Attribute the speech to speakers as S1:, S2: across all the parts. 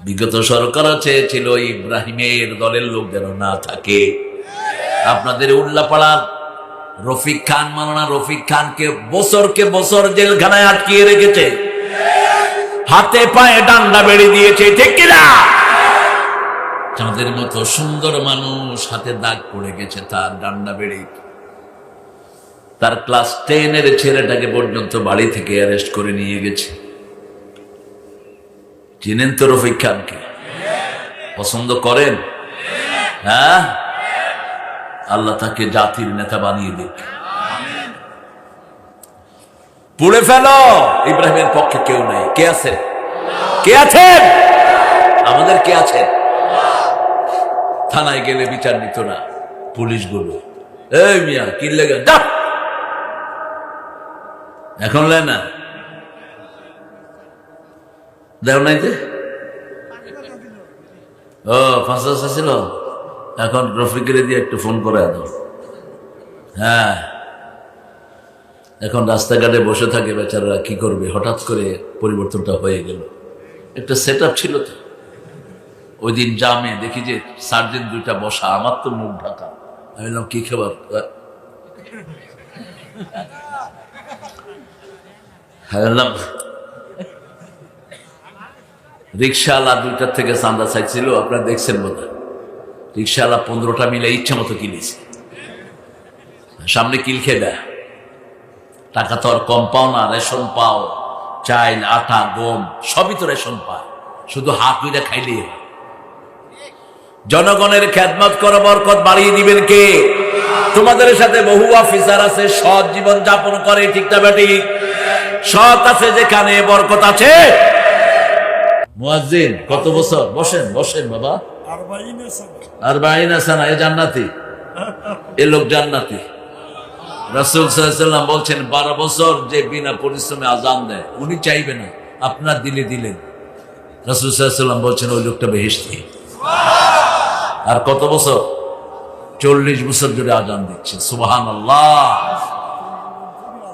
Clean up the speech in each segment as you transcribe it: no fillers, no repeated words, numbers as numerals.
S1: বিগত সরকারও চেয়েছিল ইব্রাহিমের দলের লোক যেন না থাকে। আপনাদের উল্লাপাড়ার রফিক খান, মাওলানা রফিক খানকে বছরকে বছর জেলখানায় আটকিয়ে রেখেছে, হাতে পায়ে ডান্ডা বেড়ে দিয়েছে, ঠিক কিনা? চাঁদের মতো সুন্দর মানুষ হাতে দাগ পড়ে গেছে তার ডান্ডা বেড়ে। তার ক্লাস 10-এর ছেলেটাকে পর্যন্ত বাড়ি থেকে অ্যারেস্ট করে নিয়ে গেছে। চিনেন তো রফিক খানকে? পছন্দ করেন? হ্যাঁ, আল্লাহ তাকে জাতির নেতা বানিয়ে দিক। পুড়ে ফেলো, ইব্রাহিমের পক্ষে কেউ নেই। কে আছে? কে আছেন? আমাদের কে আছে? থানায় গেলে বিচার নিত না পুলিশগুলো। এই মিয়া কি লেগে যা, এখন লে না দেও নাই যে, ও 5,000 ছিল, এখন রফিকের দিয়ে একটু ফোন করে দাও। হ্যাঁ, এখন রাস্তাঘাটে বসে থাকে বেচারা, কি করবে? হঠাৎ করে পরিবর্তনটা হয়ে গেল। একটা সেট আপ ছিল তো। ওই দিন জামে দেখি যে সার্জেন্ট দুইটা বসা, আমার তো মুখ ঢাকা। আমি বললাম কি খবর? রিক্সাওয়ালা 2টার থেকে চান্দা চাইছিল, আপনারা দেখছেন বোধ হয়। রিক্সাওয়ালা 15টা মিলে ইচ্ছা মতো কিনেছে, সামনে কিল খেয়ে দেয়। টাকা তো আর কম পাও না, রেশন পাও, চাল আটা গম সবই তো রেশন পায়, শুধু হাত দুইটা খাইলেই হয়। জনগণের খেদমত করো, বরকত বাড়িয়ে দিবেন কে? তোমাদের সাথে বহু অফিসার আছে, সৎ জীবন যাপন করে, ঠিক না বেটি? সৎ আছে যেখানে বরকত আছে। মুয়াজ্জিন কত বছর? বসেন বসেন বাবা। 40 সানা। এ জান্নাতি, এ লোক জান্নাতি। রাসূল সাল্লাল্লাহু আলাইহি ওয়াসাল্লাম বলছেন 12 বছর যে বিনা পরিশ্রমে আযান দেয়, উনি চাইবে না, আপনার দিলে দিলেন। রাসূল সাল্লাল্লাহু আলাইহি ওয়াসাল্লাম বলছেন ওই লোকটা বেহেশতি। আর কত বছর? 40 বছর ধরে আযান দিচ্ছে। সুবহানাল্লাহ।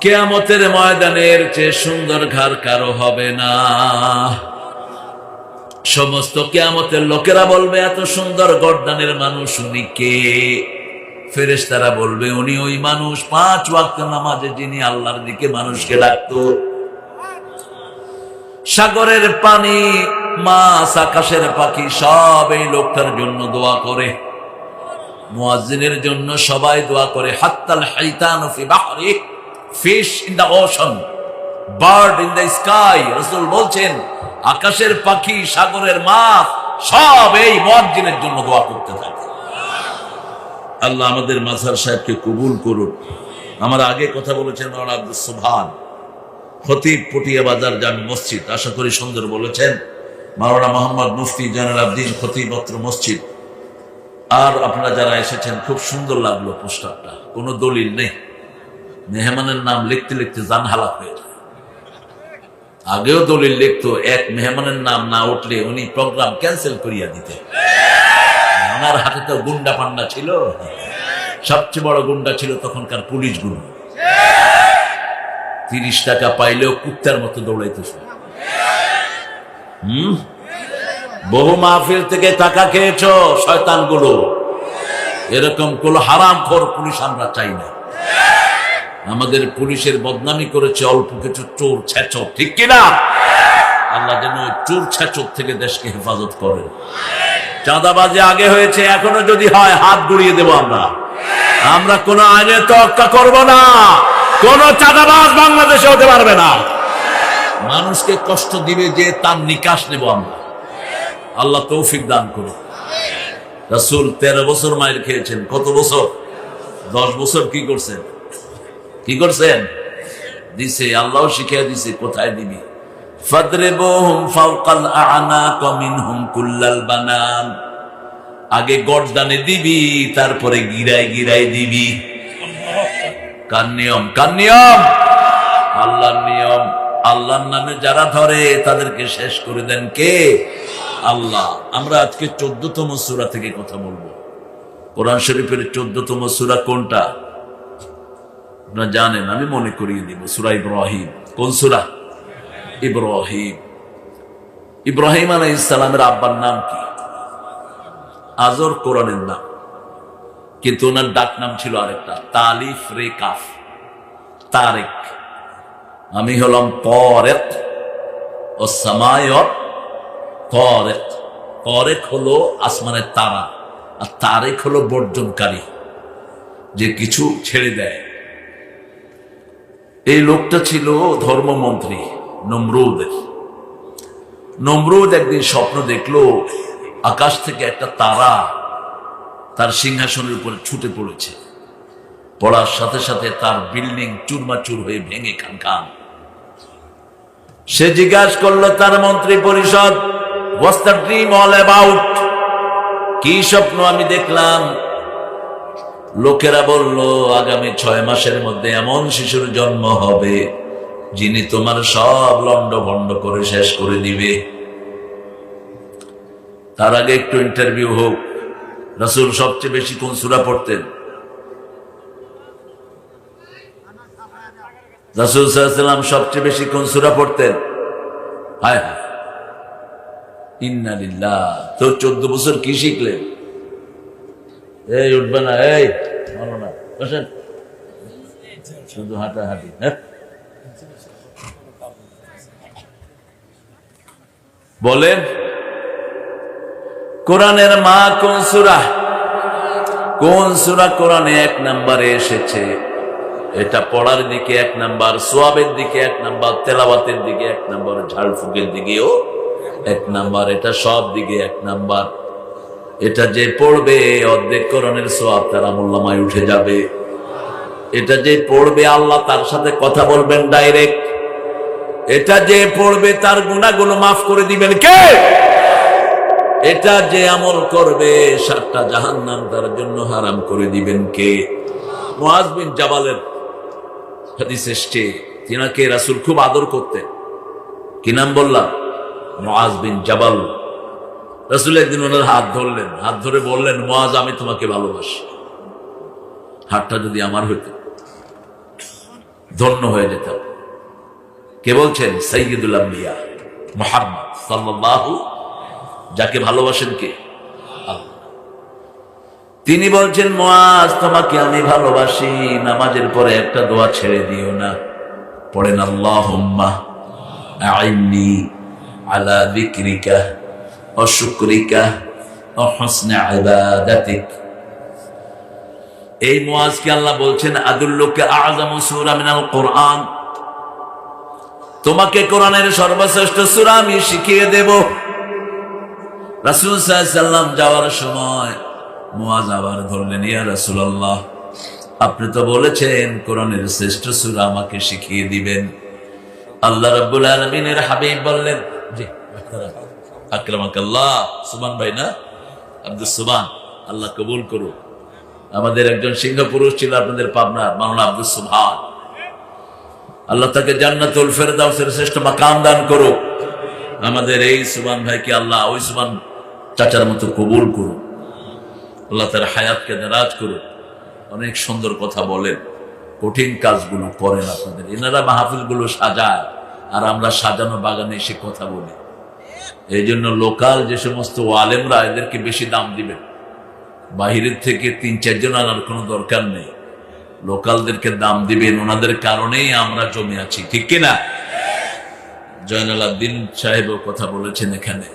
S1: কিয়ামতের ময়দানের চেয়ে সুন্দর ঘর কারো হবে না। সমস্ত কিয়ামতের লোকেরা বলবে এত সুন্দর গর্দানের মানুষ উনি কে? ফেরেশতারা বলবে উনি ওই মানুষ 5 ওয়াক্ত নামাজে যিনি আল্লাহর দিকে মানুষকে ডাকতো। সাগরের পানি, মাছ, আকাশের পাখি সব এই লোকটার জন্য দোয়া করে। মুয়াজ্জিনের জন্য সবাই দোয়া করে। হাত্তাল হাইতানু ফি বাহরি, fish in the ocean, bird in the sky. রাসূল বলছেন আকাশের পাখি, সাগরের মাছ সব এই মুয়াজ্জিনের জন্য দোয়া করতে থাকে। আল্লাহ আমাদের মাঝহার সাহেবকে কবুল করুন। আমার আগে কথা বলেছেন মাওলানা আব্দুস সুবহান, খতিব, পটিয়া বাজার জামি মসজিদ, আশা করি সুন্দর বলেছেন। মাওলানা মোহাম্মদ মুফতি জয়নুল আবদিন, খতিব অত্র মসজিদ। আর আপনারা যারা এসেছেন, খুব সুন্দর লাগলো পোস্টারটা, কোনো দলিল নেই। মেহমানের নাম লিখতে লিখতে জান হালাক হয়ে যায়। আগেও দলিল লিখতো, এক মেহমানের নাম না উঠলে উনি প্রোগ্রাম ক্যান্সেল করিয়া দিতে। ওনার হাতে তো গুন্ডা পান্ডা ছিল, সবচেয়ে বড় গুন্ডা ছিল তখনকার পুলিশ গুন্ডা। 30 টাকা পাইলেও কুত্তার মতো দৌড়াইতেছে। বহু মাহফিল থেকে টাকা খেয়েছো শয়তান গুলো, এরকম কোন হারামখোর পুলিশ আমরা চাই না। আমাদের পুলিশের বদনামি করেছে অল্প কিছু চোর ছেচর, ঠিক কিনা? আল্লাহ যেন চোর ছেচর থেকে দেশকে হেফাজত করে। চাঁদাবাজি আগে হয়েছে, এখনো যদি হয় হাত গুড়িয়ে দেব আমরা। আমরা কোন আইনে তোয়াক্কা করব না। কোন চাঁদাবাজ বাংলাদেশে হতে পারবে না। মানুষকে কষ্ট দিবে যে তার নিকাশ নেব আমরা। আল্লাহ তৌফিক দান করুন। রাসূল 13 বছর মায়ের খেয়েছেন। কত বছর? 10 বছর কি করছেন? কি করছেন? দিছে, আল্লাহ শিখিয়ে দিছে কোথায় দিবি। ফাদরিবুহুম ফাওকাল আ'নাক মিনহুম কুল্লাল বানান। আগে গর্দানে দিবি, তারপরে গিরায় গিরায় দিবি। কার নিয়ম? কার নিয়ম? আল্লাহর নিয়ম। আল্লাহর নামে যারা ধরে তাদেরকে শেষ করে দেন কে? আল্লাহ। আমরা আজকে 14তম সূরা থেকে কথা বলবো। কোরআন শরীফের 14তম সূরা কোনটা আপনারা জানেন? আমি মনে করিয়ে দিব, সূরা ইব্রাহিম। কোন সূরা? ইব্রাহিম। ইব্রাহিম আলাইহিস সালামের আব্বার নাম কি? আজর কোরআনের নাম, কিন্তু ওনার ডাক নাম ছিল আরেকটা, তালিফ রে কাফ, তারেক। আমি হলাম তরেক ও সামায়ত তরেক। তরেক হলো আসমানের তারা, আর তারেক হলো বর্জনকারী, যে কিছু ছেড়ে দেয়। এই লোকটা ছিল ধর্মমন্ত্রী নমরুদের। নমরুদ একদিন স্বপ্ন দেখলো আকাশ থেকে একটা তারা তার সিংহাসনের উপরে ছুটে পড়েছে। পড়ার সাথে সাথে তার বিল্ডিং চুরমাচুর হয়ে ভেঙে খান। সে জিজ্ঞাসা করলো তার মন্ত্রী পরিষদ, what's the dream all about? কি স্বপ্ন আমি দেখলাম? লোকেরা বলল, আগামী 6 মাসের মধ্যে এমন শিশুর জন্ম হবে যিনি তোমার সব লন্ডভন্ড করে শেষ করে দিবে। তার আগে একটু ইন্টারভিউ হোক। রাসূল সবচেয়ে বেশি কোন সূরা পড়তেন? রাসূল সাল্লাল্লাহু আলাইহি ওয়াসাল্লাম সবচেয়ে বেশি কোন সূরা পড়তেন? হায় হায়, ইন্না লিল্লাহ। তো 14 বছর কি শিখলেন? এই উঠবে না, এই বলো না, বসেন, শুধু হাঁটাহাঁটি। হ্যাঁ, বলেন কোরআনের মা কোন সূরা? কোন সূরা কোরআনে 1 নম্বরে এসেছে? এটা পড়ার দিকে 1 নাম্বার, সোয়াবের দিকে 1 নাম্বার, তেলাওয়াতের দিকে 1 নাম্বার, ঝাড়ফুঁকের দিকেও 1 নাম্বার, এটা সব দিকে 1 নাম্বার। এটা যে পড়বে অর্ধেক কোরআনের সোয়াব তার আমলনামায় উঠে যাবে। এটা যে পড়বে আল্লাহ তার সাথে কথা বলবেন ডাইরেক্ট। এটা যে পড়বে তার গুনাহগুলো মাফ করে দিবেন কে? এটা যে আমল করবে 7টা জাহান্নাম তার জন্য হারাম করে দিবেন কে? মুআজ বিন জাবালের হাদিস এসছে, তিনাকে রাসূল খুব আদর করতেন। কি নাম বললাম? মুআজ বিন জাবাল। রাসূল একদিন ওনার হাত ধরলেন, হাত ধরে বললেন, মুআজ আমি তোমাকে ভালোবাসি। হাতটা যদি আমার হইতো ধন্য হয়ে যেতাম। কে বলছেন? সাইয়্যিদুল আম্বিয়া মুহাম্মদ সাল্লাল্লাহু, যাকে ভালোবাসেন কে? আল্লাহ। তিনি বলছেন, মুআজ তোমাকে আমি ভালোবাসি, নামাজের পরে একটা দোয়া ছেড়ে দিও না। পড়েন, আল্লাহুম্মা আইন্নি আলা যিকরিকা ওয়া শুকরিকা ওয়া হুসনি ইবাদাতিক। এই মুআজকে আল্লাহ বলছেন, আদুল্লুকা আ'যামু সূরা মিনাল কোরআন, তোমাকে কোরআনের সর্বশ্রেষ্ঠ সূরা আমি শিখিয়ে দেব। রাসূল সাল্লাল্লাহু আলাইহি ওয়াসাল্লাম যাওয়ার সময় মুআজ আবার ধরলেন, ইয়া রাসূলুল্লাহ, আপনি তো বলেছেন কোরআনের শ্রেষ্ঠ সূরা আমাকে শিখিয়ে দিবেন। আল্লাহ রাব্বুল আলামিনের হাবিব বললেন, জি আকরামাকাল্লাহ, সুবহান ভাই না, আব্দুস সুবহান, আল্লাহ কবুল করুন। আমাদের একজন সিংহ পুরুষ ছিল আপনাদের পাবনার, মাওলানা আব্দুস সুবহান, আল্লাহ তাকে জান্নাতুল ফেরদাউসের শ্রেষ্ঠ মাকাম দান করুক। আমাদের এই সুবহান ভাইকে আল্লাহ ওই সুবহান চাচার মতো কবুল করুন, আল্লাহ তার হায়াতকে দারাজ করুন। অনেক সুন্দর কথা বলেন, কঠিন কাজগুলো করেন আপনাদের। এনারা মাহফিলগুলো সাজায় আর আমরা সাজানো বাগানে এসে কথা বলি। এই জন্য লোকাল যে সমস্ত আলেমরা, এদেরকে বেশি দাম দিবেন। বাহিরের থেকে 3-4 জন আনার কোনো দরকার নেই, লোকালদেরকে দাম দিবেন। ওনাদের কারণেই আমরা জমে আছি, ঠিক কিনা? জয়নাল আব্দিন সাহেবও কথা বলেছেন এখানে।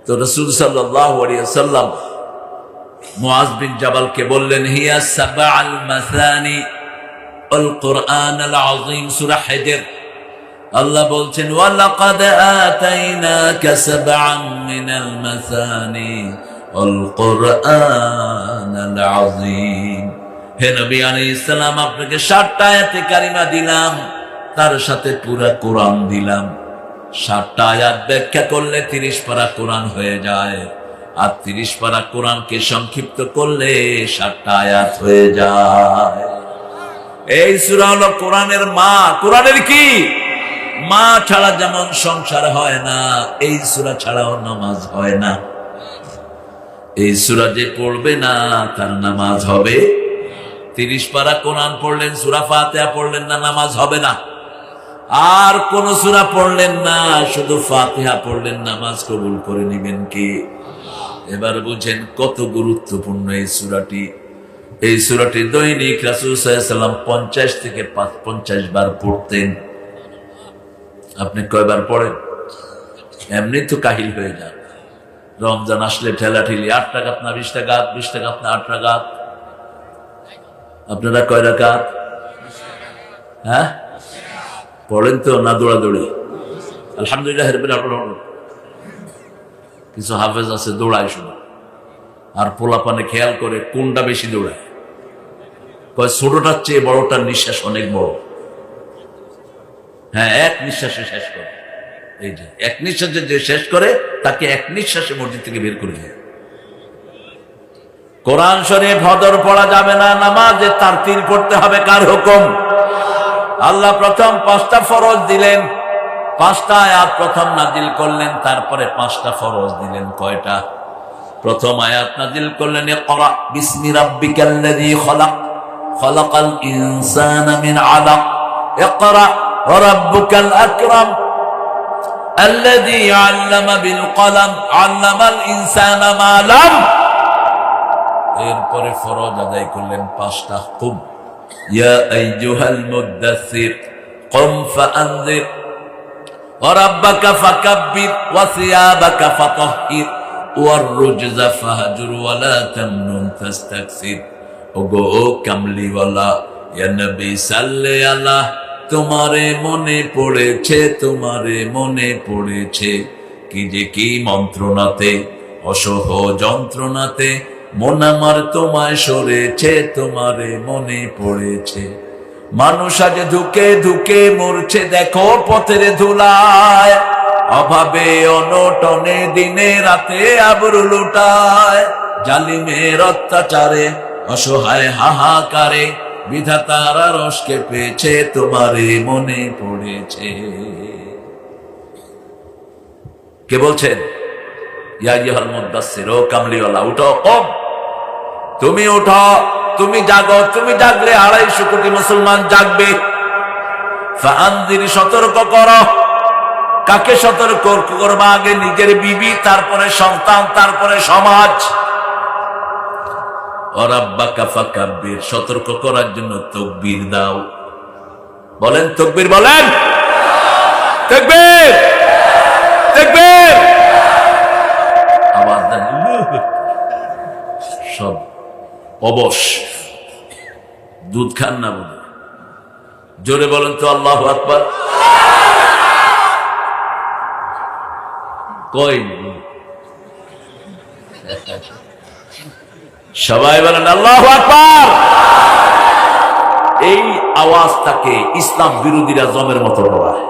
S1: তো রাসূল সাল্লাল্লাহু আলাইহি ওয়াসাল্লাম মুআজ বিন জাবালকে বললেন, হিয়া সাবআল মাসানি আল কুরআনুল আযীম, সূরা হিজর। আল্লাহ বলছেন, ওয়া লাকাদ আতাইনাকা সাবআন মিনাল মাসানি আল কুরআনুল আযীম। হে নবী আলাইহিস সালাম, আপনাকে 7টা আয়াতে কারিমা দিলাম, তার সাথে পুরা কোরআন দিলাম। 7টা আয়াত ব্যাখ্যা করলে 30 পারা কোরআন হয়ে যায়, আর 30 পারা কোরআনকে সংক্ষিপ্ত করলে 7টা আয়াত হয়ে যায়। এই সূরা হলো কোরআনের মা। কোরআনের কি মা? ছাড়া যেমন সংসার হয় না, এই সূরা ছাড়াও নামাজ হয় না। এই সূরা যে পড়বে না তার নামাজ হবে। 30 পারা কোরআন পড়লেন, সূরা ফাতিহা পড়লেন না, নামাজ হবে না। আর কোন সূরা পড়লেন না, শুধু ফাতিহা পড়লেন, নামাজ কবুল করে নিবেন কি? এবার বুঝেন কত গুরুত্বপূর্ণ এই সূরাটি। এই সূরাটি দৈনিক রাসূল সাল্লাল্লাহু আলাইহি ওয়াসাল্লাম 50 থেকে 50 বার পড়তেন। আপনি কয়বার পড়েন? এমনি তো কাহিল হয়ে যান। রমজান আসলে ঠেলাঠেলি 8 রাকাত না 20 রাকাত, 20 রাকাত না 8 রাকাত। আপনারা কয় রাকাত? হ্যাঁ, পড়েন তো না দৌড়াদৌড়ি? আলহামদুলিল্লাহ রাব্বিল আলামিন। কিছু হাফেজ আছে দৌড়ায় শুধু, আর পোলাপানে খেয়াল করে কোনটা বেশি দৌড়ায়। কয় ছোটটার চেয়ে বড়টার নিঃশ্বাস অনেক বড়। হ্যাঁ, এক নিঃশ্বাসে শেষ করে। এই যে এক নিঃশ্বাসে যে শেষ করে তাকে এক নিঃশ্বাসে মসজিদ থেকে বের করে দেয়। কোরআন শরীফ হদর পড়া যাবে না, নামাজে তারতিল পড়তে হবে। কার হুকুম? আল্লাহ প্রথম 5টা ফরজ দিলেন, 5টা আয়াত প্রথম নাজিল করলেন, তারপরে 5টা ফরজ দিলেন। কয়টা? প্রথম আয়াত নাজিল করলেন ইকরা বিসমি রাব্বিকাল্লাযী খালাক খালাকাল ইনসানা মিন আলাক ইকরা ওয়া রাব্বুকাল আকরাম আল্লাযী আল্লামা বিল কলম আল্লামাল ইনসানা মা লাম। এরপরে ফরজ আদায় করলেন 5টা। কুম ইয়া আইয়ুহাল মুদ্দাসসির কুম ফাআনযির ওয়া রাব্বাকা ফাকাব্বির ওয়া সিয়াবাকা ফাতাহহির ওয়ার রুজজা ফাহজুর ওয়া লা তামনুন তাস্তাকসির। ওগো কামলিওয়ালা ইয়া নবী সাল্লি আলা, তোমারে মনে পড়েছে, তোমারে মনে পড়েছে কি যে কি মন্ত্রণাতে, অসহ যন্ত্রণাতে মন আমার তোমায় সরেছে, তোমারে মনে পড়েছে। মানুষ আজ ধুকে ধুকে মরছে, দেখো পথের ধুলায়, অভাবে অনটনে দিনে রাতে আবরু লুটায়, জালিমের অত্যাচারে অসহায় হাহাকারে বিধাতার রসকে পেয়েছে, তোমারে মনে পড়েছে। কে বলছেন? ইয়া আইয়ুহাল মুদ্দাসসির, ও কামলিওয়ালা উঠো, কম তুমি উঠো, তুমি জাগো। তুমি জাগলে 250 কোটি মুসলমান জাগবে। ফাআনযির, সতর্ক করো। কাকে সতর্ক করবা? আগে নিজের বিবি, তারপরে সন্তান, তারপরে সমাজ। ওয়া রাব্বাকা ফাকাব্বির, সতর্ক করার জন্য তাকবীর দাও। বলেন তাকবীর, বলেন তাকবীর, তাকবীর। আওয়াজ দেন। সব অবশ দুধ খান না বলে জোরে বলেন তো আল্লাহু আকবার। কই সবাই বলেন আল্লাহু আকবার। এই আওয়াজটাকে ইসলাম বিরোধীরা জমের মতো ডরায়।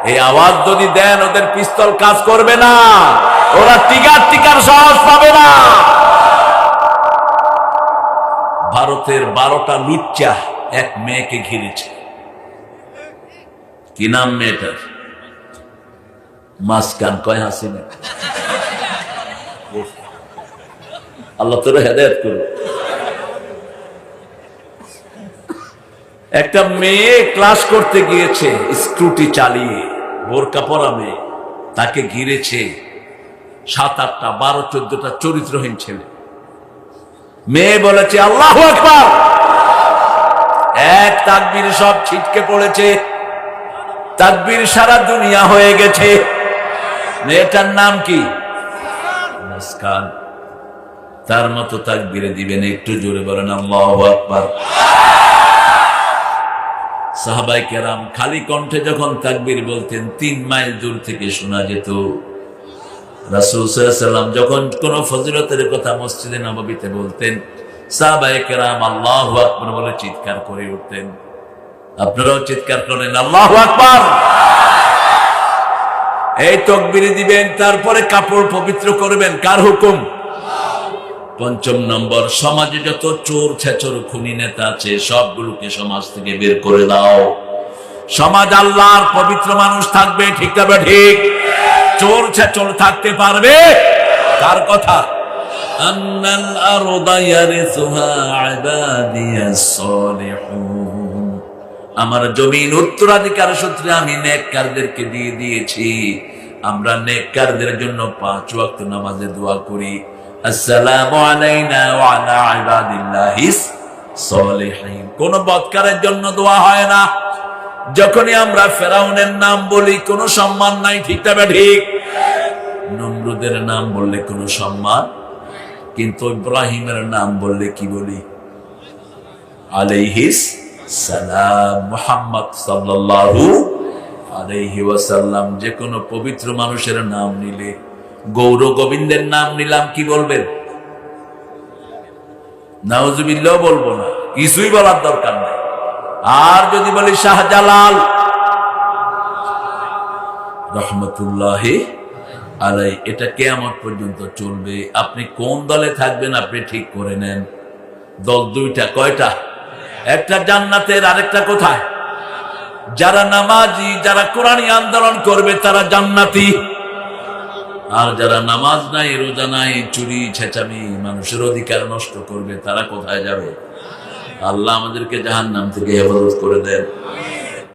S1: এই আওয়াজ যদি দেন, ওদের পিস্তল কাজ করবে না, ওরা টিকার সাহস পাবে না। ভারতের 12টা লুচ্চা এক মেয়েকে ঘিরেছে। কি নাম মেয়েটার? মাসকান কয় হাসিনা। আল্লাহ তোরা হেদায়েত করুন। একটা মেয়ে ক্লাস করতে গিয়েছে স্কুটি চালিয়ে, বোরকা পরা মেয়ে, তাকে ঘিরেছে 7-8টা 12-14টা চরিত্রহীন ছেলে। মেয়ে বলেছে আল্লাহু আকবার, এক তাকবীর সব ছিটকে পড়েছে, তাকবীর সারা দুনিয়া হয়ে গেছে। মেয়েটার নাম কি? মুস্কান। তার মতো তাকবীরে দিবেন, একটু জোরে বলেন আল্লাহু আকবার। সাহাবায়ে কেরাম খালি কণ্ঠে যখন তাকবীর বলতেন 3 মাইল দূর থেকে শোনা যেত। রাসূল সাল্লাল্লাহু আলাইহি ওয়াসাল্লাম যখন কোন ফজিলতের কথা মসজিদে নববীতে বলতেন, সাহাবায়ে কেরাম আল্লাহু আকবার বলে চিৎকার করে উঠতেন। আপনারাও চিৎকার করেন আল্লাহু আকবার। এই তাকবীর দিবেন, তারপরে কাপড় পবিত্র করবেন। কার হুকুম? 5ম নম্বর, সমাজে যত চোর ছেচর খুনি নেতা আছে সবগুলোকে সমাজ থেকে বের করে দাও। সমাজ আল্লাহর পবিত্র মানুষ থাকবে, ঠিক না ঠিক? চোর ছেচর থাকতে পারবে? কার কথা? আন্নাল আরদা ইয়ারিসুহা ইবাদিয়াস সালিহুন, আমার জমিন উত্তরাধিকার সূত্রে আমি নেককারদেরকে দিয়ে দিয়েছি। আমরা নেককারদের জন্য 5 ওয়াক্ত নামাজে দোয়া করি, আসসালামু আলাইনা ওয়া আলা ইবাদিল্লাহিস সলিহিন। কোন বদকারের জন্য দোয়া হয় না। যখনই আমরা ফেরাউনের নাম বলি কোনো সম্মান নাই, ঠিক না ঠিক? নমরুদের নাম বললে কোনো সম্মান, কিন্তু ইব্রাহিমের নাম বললে কি বলি? আলাইহিস সালাম। মুহাম্মদ সাল্লাল্লাহু আলাইহি ওয়াসাল্লাম। যে কোনো পবিত্র মানুষের নাম নিলে, গৌর গোবিন্দের নাম নিলাম, কি বলবেন? নাউজুবিল্লাহ বলবো না, কিছুই বলার দরকার নাই। আর যদি বলি শাহজালাল রহমতুল্লাহি আলাই, এটা কিয়ামত পর্যন্ত চলবে। আপনি কোন দলে থাকবেন আপনি ঠিক করে নেন। দল দুইটা, কয়টা? একটা জান্নাতের, আরেকটা কোথায়? যারা নামাজি, যারা কোরআনী আন্দোলন করবে তারা জান্নাতি। আর যারা নামাজ নাই, রোজা নাই, চুরি ছেঁচামি, মানুষের অধিকার নষ্ট করবে, তারা কোথায় যাবে? আল্লাহ আমাদেরকে জাহান্নাম থেকে হেফাজত করে দেন।